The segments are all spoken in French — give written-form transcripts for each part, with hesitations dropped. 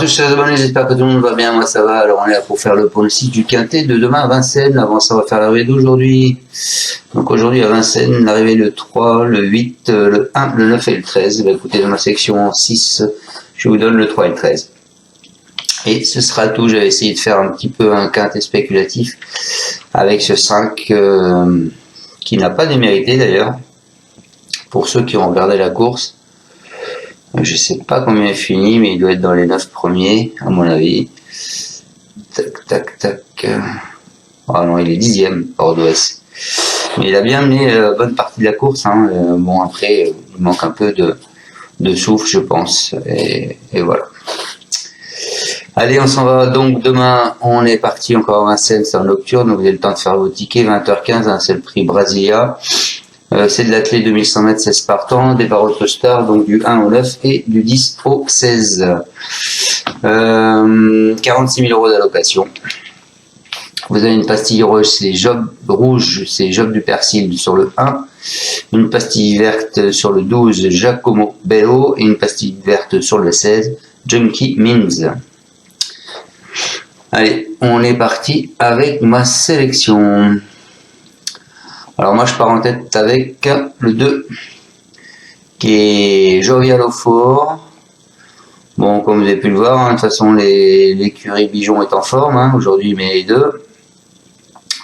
tous chers abonnés, j'espère que tout le monde va bien, moi ça va. Alors on est là pour faire le pronostic du quintet de demain à Vincennes. Avant ça, on va faire l'arrivée d'aujourd'hui. Donc aujourd'hui à Vincennes, l'arrivée le 3, le 8, le 1, le 9 et le 13. Bah, écoutez, dans ma section 6, je vous donne le 3 et le 13. Et ce sera tout. J'avais essayé de faire un petit peu un quintet spéculatif avec ce 5 qui n'a pas démérité d'ailleurs. Pour ceux qui ont regardé la course, je sais pas combien il finit, mais il doit être dans les 9 premiers, à mon avis. Tac, tac, tac. Ah non, il est 10e, Bordeaux-S. Mais il a bien mené bonne partie de la course. Hein. Bon, après, il manque un peu de souffle, je pense. Et voilà. Allez, on s'en va donc demain. On est parti encore à Vincennes, c'est en nocturne. Donc vous avez le temps de faire vos tickets. 20h15, hein, c'est le prix Brasilia. C'est de l'athlée 2100 mètres, 16 partants, départ Autostar, donc du 1 au 9 et du 10 au 16. 46 000 € d'allocation. Vous avez une pastille rouge, c'est Job du Persil sur le 1. Une pastille verte sur le 12, Giacomo Bello. Et une pastille verte sur le 16, Junkie Means. Allez, on est parti avec ma sélection. Alors moi je pars en tête avec le 2 qui est Jovial au fort. Bon, comme vous avez pu le voir, hein, de toute façon l'écurie Bijon est en forme, hein, aujourd'hui il met les 2.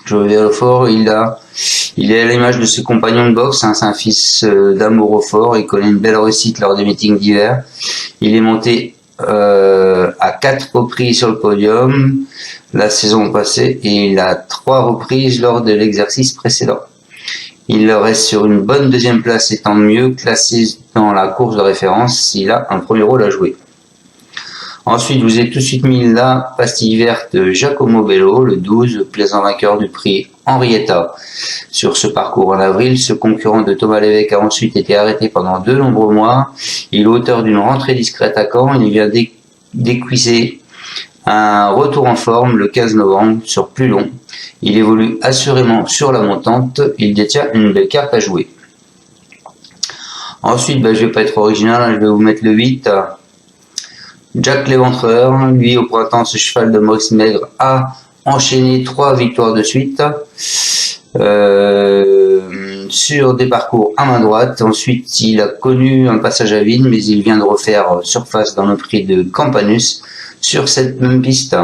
Jovial au fort, il est à l'image de ses compagnons de boxe, hein, c'est un fils d'amour au fort, il connaît une belle réussite lors des meetings d'hiver. Il est monté à 4 reprises sur le podium la saison passée et il a 3 reprises lors de l'exercice précédent. Il reste sur une bonne deuxième place et tant mieux, classé dans la course de référence s'il a un premier rôle à jouer. Ensuite, vous avez tout de suite mis la pastille verte Giacomo Bello, le 12, plaisant vainqueur du prix Henrietta. Sur ce parcours en avril, ce concurrent de Thomas Lévesque a ensuite été arrêté pendant de nombreux mois. Il est auteur d'une rentrée discrète à Caen. Il vient d'écuiser un retour en forme le 15 novembre sur plus long. Il évolue assurément sur la montante. Il détient une belle carte à jouer. Ensuite, je vais pas être original, hein, je vais vous mettre le 8. Jack l'Éventreur. Lui, au printemps, ce cheval de Maurice Maigre a enchaîné 3 victoires de suite. Sur des parcours à main droite. Ensuite, il a connu un passage à vide, mais il vient de refaire surface dans le prix de Campanus sur cette même piste.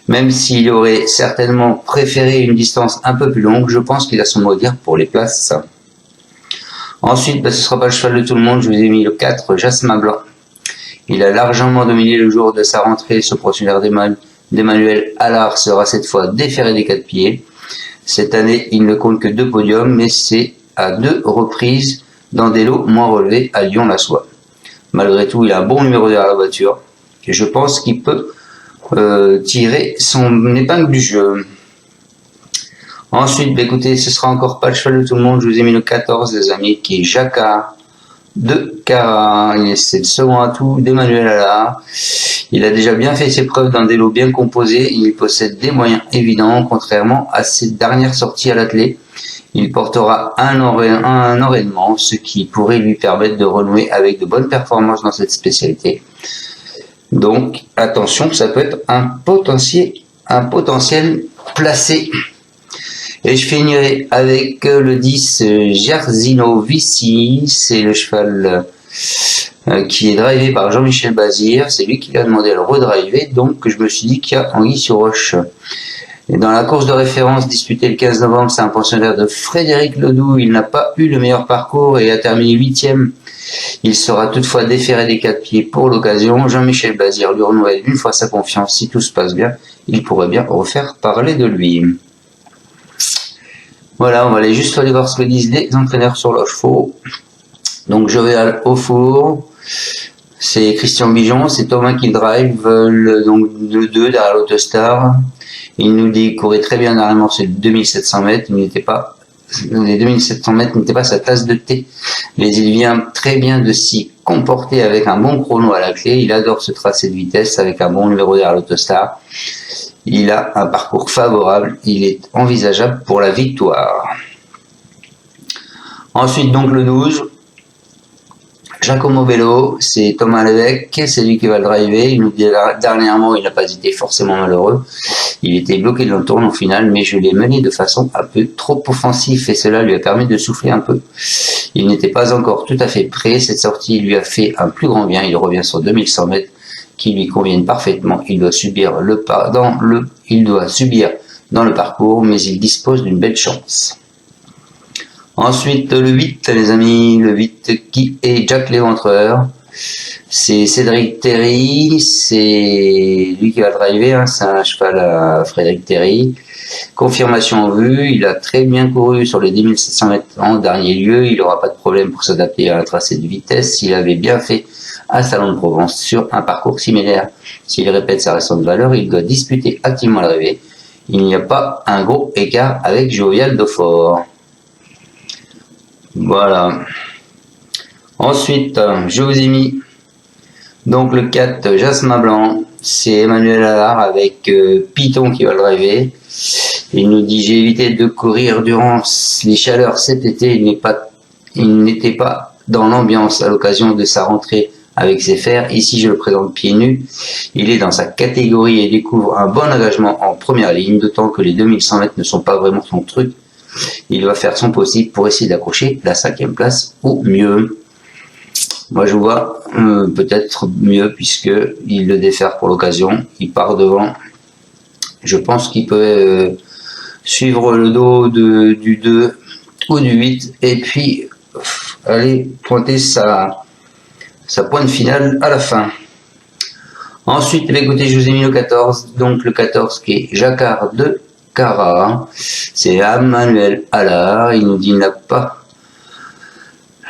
Même s'il aurait certainement préféré une distance un peu plus longue, je pense qu'il a son mot à dire pour les places. Ensuite, ce sera pas le cheval de tout le monde, je vous ai mis le 4, Jasmin Blanc. Il a largement dominé le jour de sa rentrée. Ce procédure d'Emmanuel Allard sera cette fois déféré des 4 pieds. Cette année, il ne compte que 2 podiums, mais c'est à 2 reprises dans des lots moins relevés à Lyon-la-Soie. Malgré tout, il a un bon numéro derrière la voiture. Et je pense qu'il peut tirer son épingle du jeu. Ensuite, écoutez, ce sera encore pas le cheval de tout le monde. Je vous ai mis le 14, les amis, qui est Jacquard de Cara. C'est le second atout d'Emmanuel Allard. Il a déjà bien fait ses preuves dans des lots bien composés. Il possède des moyens évidents, contrairement à ses dernières sorties à l'attelé. Il portera un enraînement, ce qui pourrait lui permettre de renouer avec de bonnes performances dans cette spécialité. Donc, attention, ça peut être un potentiel placé. Et je finirai avec le 10, Gersino Vici. C'est le cheval qui est drivé par Jean-Michel Bazir. C'est lui qui lui a demandé à le redriver. Donc, je me suis dit qu'il y a anguille sur roche. Et dans la course de référence disputée le 15 novembre, c'est un pensionnaire de Frédéric Ledoux. Il n'a pas eu le meilleur parcours et a terminé 8e. Il sera toutefois déféré des 4 pieds pour l'occasion. Jean-Michel Bazir lui renouvelle une fois sa confiance. Si tout se passe bien, il pourrait bien refaire parler de lui. Voilà, on va aller juste aller voir ce que disent les entraîneurs sur leurs chevaux. Donc Jovial au four, c'est Christian Bijon, c'est Thomas qui drive, donc le 2 derrière l'Autostar. Il nous dit qu'il courait très bien dernièrement sur les 2700 mètres, les 2700 mètres n'étaient pas sa tasse de thé, mais il vient très bien de s'y comporter avec un bon chrono à la clé. Il adore ce tracé de vitesse avec un bon numéro derrière l'Autostar. Il a un parcours favorable, il est envisageable pour la victoire. Ensuite, donc le 12, Giacomo Bello, c'est Thomas Lévesque, c'est lui qui va le driver. Il nous dit dernièrement, il n'a pas été forcément malheureux. Il était bloqué dans le tournant final, mais je l'ai mené de façon un peu trop offensive et cela lui a permis de souffler un peu. Il n'était pas encore tout à fait prêt. Cette sortie lui a fait un plus grand bien. Il revient sur 2100 mètres qui lui conviennent parfaitement. Il doit subir dans le parcours, mais il dispose d'une belle chance. Ensuite, le 8, les amis, le 8 qui est Jack l'Éventreur. C'est Cédric Terry, c'est lui qui va driver, hein, c'est un cheval à Frédéric Terry. Confirmation en vue, il a très bien couru sur les 10 700 mètres en dernier lieu, il n'aura pas de problème pour s'adapter à un tracé de vitesse, il avait bien fait à Salon de Provence sur un parcours similaire. S'il répète sa récente valeur, il doit disputer activement l'arrivée. Il n'y a pas un gros écart avec Jovial Dauphin. Voilà. Ensuite, je vous ai mis donc le 4 Jasmin Blanc. C'est Emmanuel Allard avec Python qui va le driver. Il nous dit: j'ai évité de courir durant les chaleurs cet été. Il n'était pas dans l'ambiance à l'occasion de sa rentrée avec ses fers. Ici, je le présente pieds nus. Il est dans sa catégorie et découvre un bon engagement en première ligne, d'autant que les 2100 mètres ne sont pas vraiment son truc. Il va faire son possible pour essayer d'accrocher la 5e place ou mieux. Moi, je vois peut-être mieux puisque il le défère pour l'occasion. Il part devant. Je pense qu'il peut suivre le dos du 2 ou du 8 et puis aller pointer sa pointe finale à la fin. Ensuite, écoutez, je vous ai mis le 14. Donc le 14 qui est Jacquard de Cara. C'est Emmanuel Allard. Il nous dit: il n'a pas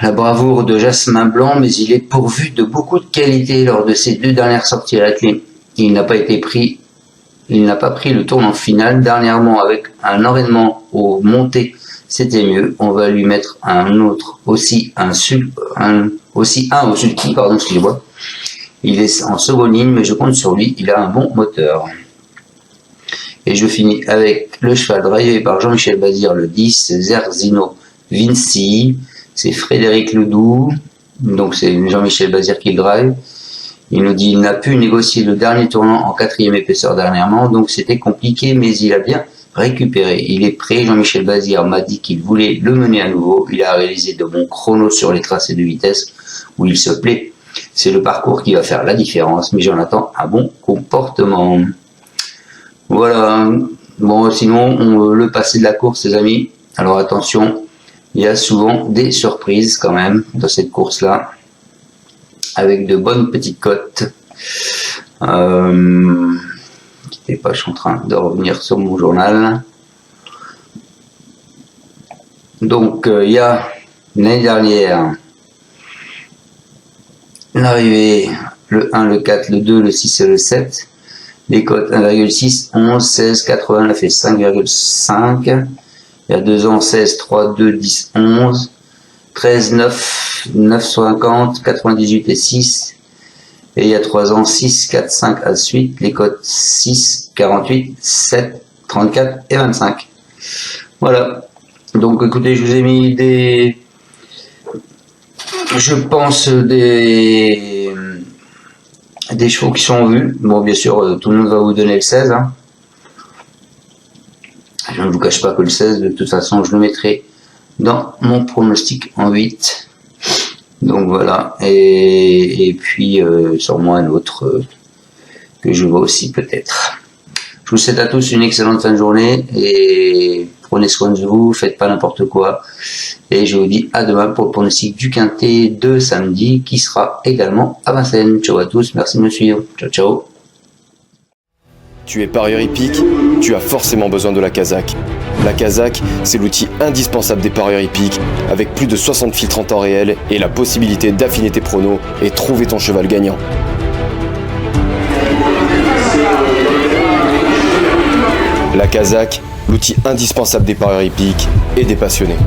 la bravoure de Jasmin Blanc, mais il est pourvu de beaucoup de qualité lors de ses 2 dernières sorties à la clé. Il n'a pas pris le tournant final. Dernièrement, avec un enraînement aux montées, c'était mieux. On va lui mettre un autre aussi, un au sulky, pardon, excusez-moi. Il est en seconde ligne, mais je compte sur lui. Il a un bon moteur. Et je finis avec le cheval drivé par Jean-Michel Bazir, le 10, Zerzino Vinci. C'est Frédéric Ledoux, donc c'est Jean-Michel Bazir qui le drive. Il nous dit: il n'a pu négocier le dernier tournant en 4e épaisseur dernièrement, donc c'était compliqué, mais il a bien récupéré. Il est prêt. Jean-Michel Bazir m'a dit qu'il voulait le mener à nouveau. Il a réalisé de bons chronos sur les tracés de vitesse où il se plaît. C'est le parcours qui va faire la différence, mais j'en attends un bon comportement. Voilà. Bon, sinon, on veut le passer de la course, les amis. Alors attention. Il y a souvent des surprises quand même dans cette course-là, avec de bonnes petites cotes. Quittez pas, je suis en train de revenir sur mon journal. Donc, il y a l'année dernière l'arrivée, le 1, le 4, le 2, le 6 et le 7. Les cotes 1,6, 11, 16, 89 et 5,5. Il y a 2 ans, 16, 3, 2, 10, 11, 13, 9, 950, 98 et 6. Et il y a 3 ans, 6, 4, 5 à suite. Les cotes 6, 48, 7, 34 et 25. Voilà. Donc écoutez, je vous ai mis des chevaux qui sont vus. Bon, bien sûr, tout le monde va vous donner le 16. Hein. Je ne vous cache pas que le 16, de toute façon, je le mettrai dans mon pronostic en 8. Donc voilà. Et puis, sûrement un autre que je vois aussi peut-être. Je vous souhaite à tous une excellente fin de journée et prenez soin de vous, faites pas n'importe quoi. Et je vous dis à demain pour le pronostic du Quintet de samedi qui sera également à Vincennes. Ciao à tous, merci de me suivre. Ciao, ciao. Tu es parieur hippique, tu as forcément besoin de la Kazakh. La Kazakh, c'est l'outil indispensable des parieurs hippiques, avec plus de 60 filtres en temps réel et la possibilité d'affiner tes pronos et trouver ton cheval gagnant. La Kazakh, l'outil indispensable des parieurs hippiques et des passionnés.